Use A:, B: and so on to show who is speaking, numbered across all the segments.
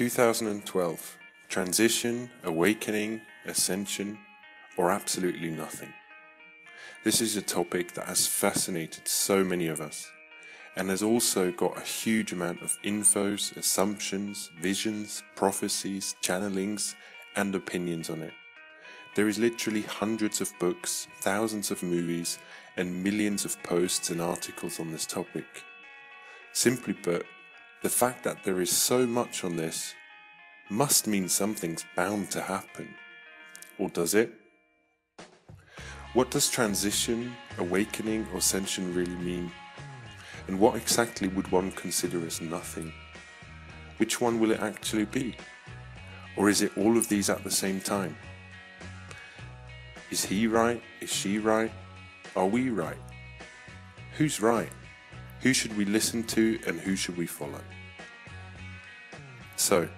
A: 2012. Transition, awakening, ascension, or absolutely nothing. This is a topic that has fascinated so many of us, and has also got a huge amount of infos, assumptions, visions, prophecies, channelings, and opinions on it. There is literally hundreds of books, thousands of movies, and millions of posts and articles on this topic. Simply put, the fact that there is so much on this must mean something's bound to happen. Or does it? What does transition, awakening, or ascension really mean? And what exactly would one consider as nothing? Which one will it actually be? Or is it all of these at the same time? Is he right? Is she right? Are we right? Who's right? Who should we listen to and who should we follow? So,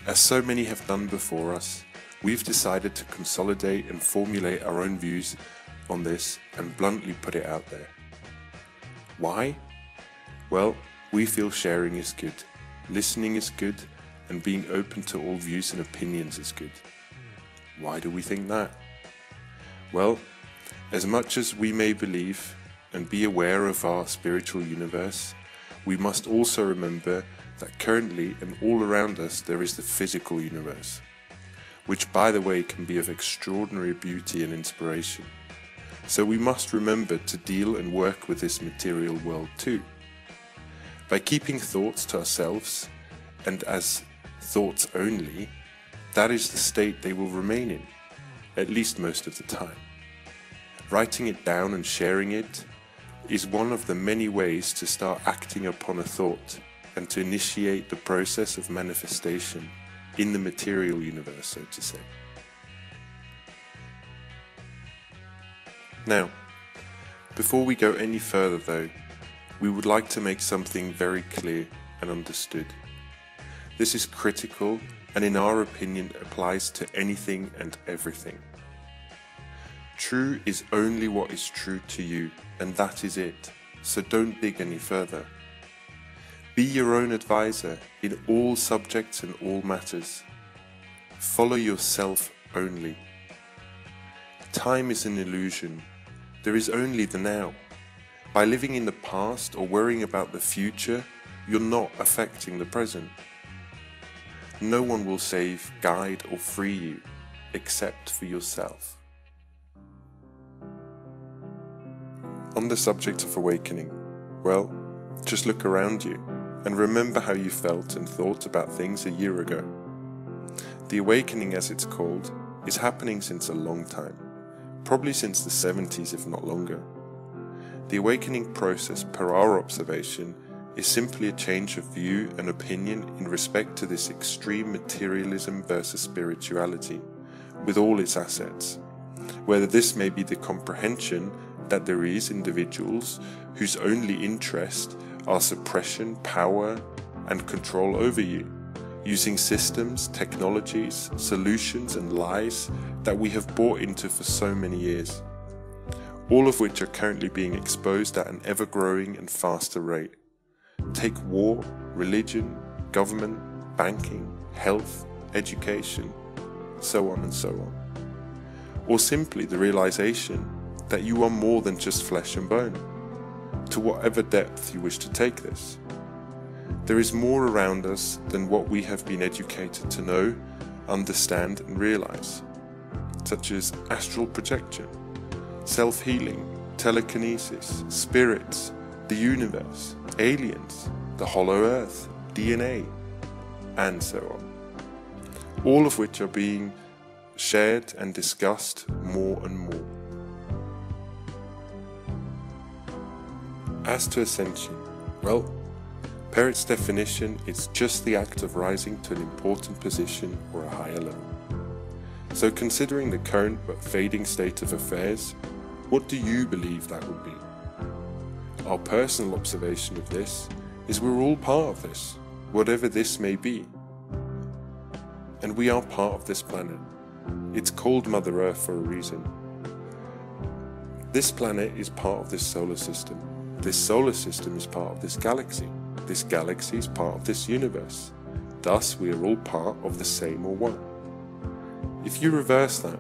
A: as so many have done before us, we've decided to consolidate and formulate our own views on this and bluntly put it out there. Why? Well, we feel sharing is good, listening is good, and being open to all views and opinions is good. Why do we think that? Well, as much as we may believe and be aware of our spiritual universe, we must also remember that currently and all around us there is the physical universe, which by the way can be of extraordinary beauty and inspiration. So we must remember to deal and work with this material world too. By keeping thoughts to ourselves and as thoughts only, that is the state they will remain in, at least most of the time. Writing it down and sharing it is one of the many ways to start acting upon a thought and to initiate the process of manifestation in the material universe, so to say. Now, before we go any further though, we would like to make something very clear and understood. This is critical and in our opinion applies to anything and everything. True is only what is true to you, and that is it, so don't dig any further. Be your own advisor in all subjects and all matters. Follow yourself only. Time is an illusion. There is only the now. By living in the past or worrying about the future, you're not affecting the present. No one will save, guide, or free you, except for yourself. On the subject of awakening, well, just look around you and remember how you felt and thought about things a year ago. The awakening, as it's called, is happening since a long time, probably since the 70s if not longer. The awakening process, per our observation, is simply a change of view and opinion in respect to this extreme materialism versus spirituality, with all its assets, whether this may be the comprehension that there is individuals whose only interest are suppression, power, and control over you, using systems, technologies, solutions, and lies that we have bought into for so many years, all of which are currently being exposed at an ever-growing and faster rate. Take war, religion, government, banking, health, education, so on and so on. Or simply the realization that you are more than just flesh and bone, to whatever depth you wish to take this. There is more around us than what we have been educated to know, understand and realize, such as astral projection, self-healing, telekinesis, spirits, the universe, aliens, the hollow earth, DNA, and so on. All of which are being shared and discussed more and more. As to ascension, well, per its definition, it's just the act of rising to an important position or a higher level. So considering the current but fading state of affairs, what do you believe that would be? Our personal observation of this is we're all part of this, whatever this may be. And we are part of this planet. It's called Mother Earth for a reason. This planet is part of this solar system. This solar system is part of this galaxy. This galaxy is part of this universe. thus we are all part of the same or one. If you reverse that,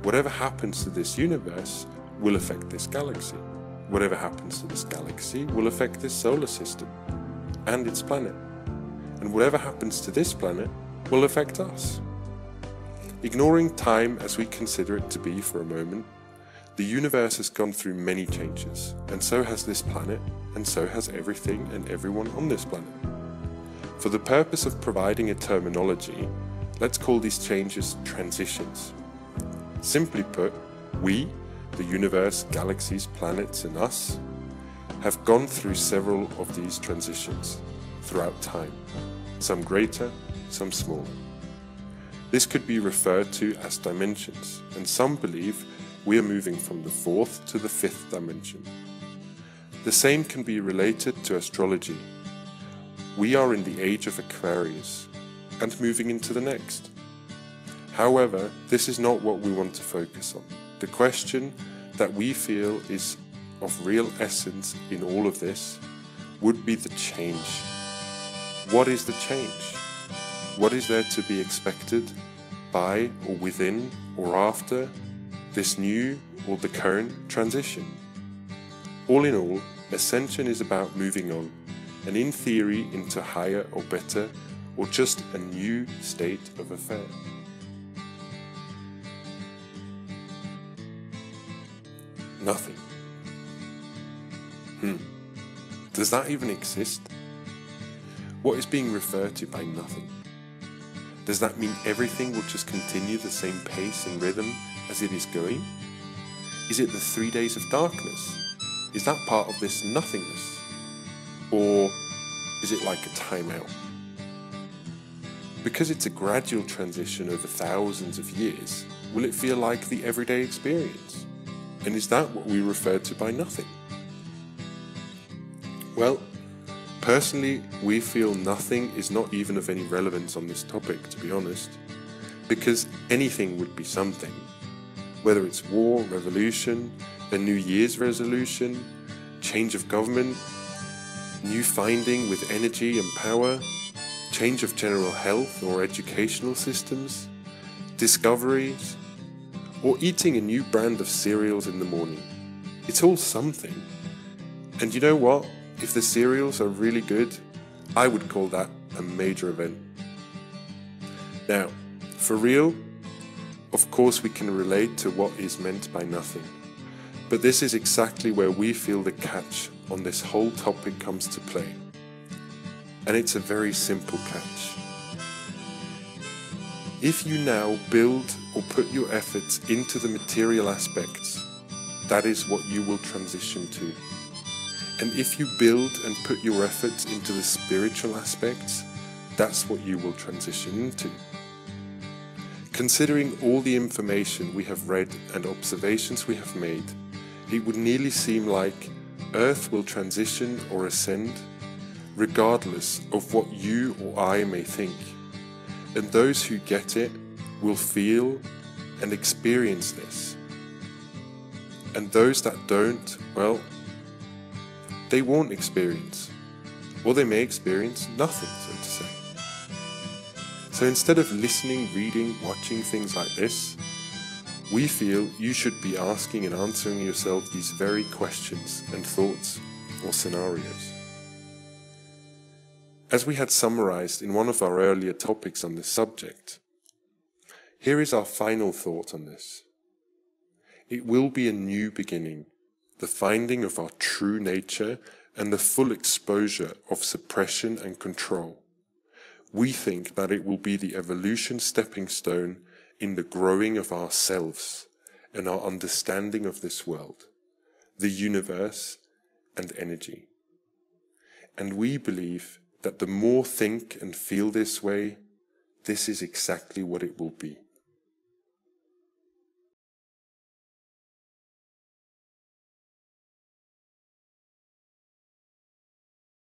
A: whatever happens to this universe will affect this galaxy. Whatever happens to this galaxy will affect this solar system and its planet. And whatever happens to this planet will affect us. Ignoring time as we consider it to be for a moment, the universe has gone through many changes, and so has this planet, and so has everything and everyone on this planet. For the purpose of providing a terminology, let's call these changes transitions. Simply put, we, the universe, galaxies, planets, and us, have gone through several of these transitions throughout time, some greater, some smaller. This could be referred to as dimensions, and some believe we are moving from the fourth to the fifth dimension. The same can be related to astrology. We are in the age of Aquarius and moving into the next. However, this is not what we want to focus on. The question that we feel is of real essence in all of this would be the change. What is the change? What is there to be expected by or within or after this new or the current transition? All in all, Ascension is about moving on, and in theory into higher or better or just a new state of affair. Nothing. Does that even exist? What is being referred to by nothing? Does that mean everything will just continue the same pace and rhythm as it is going? Is it the 3 days of darkness? Is that part of this nothingness? Or is it like a timeout? Because it's a gradual transition over thousands of years, will it feel like the everyday experience? And is that what we refer to by nothing? Well, personally, we feel nothing is not even of any relevance on this topic, to be honest, because anything would be something. Whether it's war, revolution, a New Year's resolution, change of government, new finding with energy and power, change of general health or educational systems, discoveries, or eating a new brand of cereals in the morning. It's all something. And you know what? If the cereals are really good, I would call that a major event. Now, for real, of course we can relate to what is meant by nothing. But this is exactly where we feel the catch on this whole topic comes to play. And it's a very simple catch. If you now build or put your efforts into the material aspects, that is what you will transition to. And if you build and put your efforts into the spiritual aspects, that's what you will transition into. Considering all the information we have read and observations we have made, it would nearly seem like Earth will transition or ascend, regardless of what you or I may think. And those who get it will feel and experience this. And those that don't, well, they won't experience, or they may experience nothing, so to say. So instead of listening, reading, watching things like this, we feel you should be asking and answering yourself these very questions and thoughts or scenarios. As we had summarized in one of our earlier topics on this subject, here is our final thought on this. It will be a new beginning, the finding of our true nature and the full exposure of suppression and control. We think that it will be the evolution stepping stone in the growing of ourselves and our understanding of this world, the universe and energy. And we believe that the more think and feel this way, this is exactly what it will be.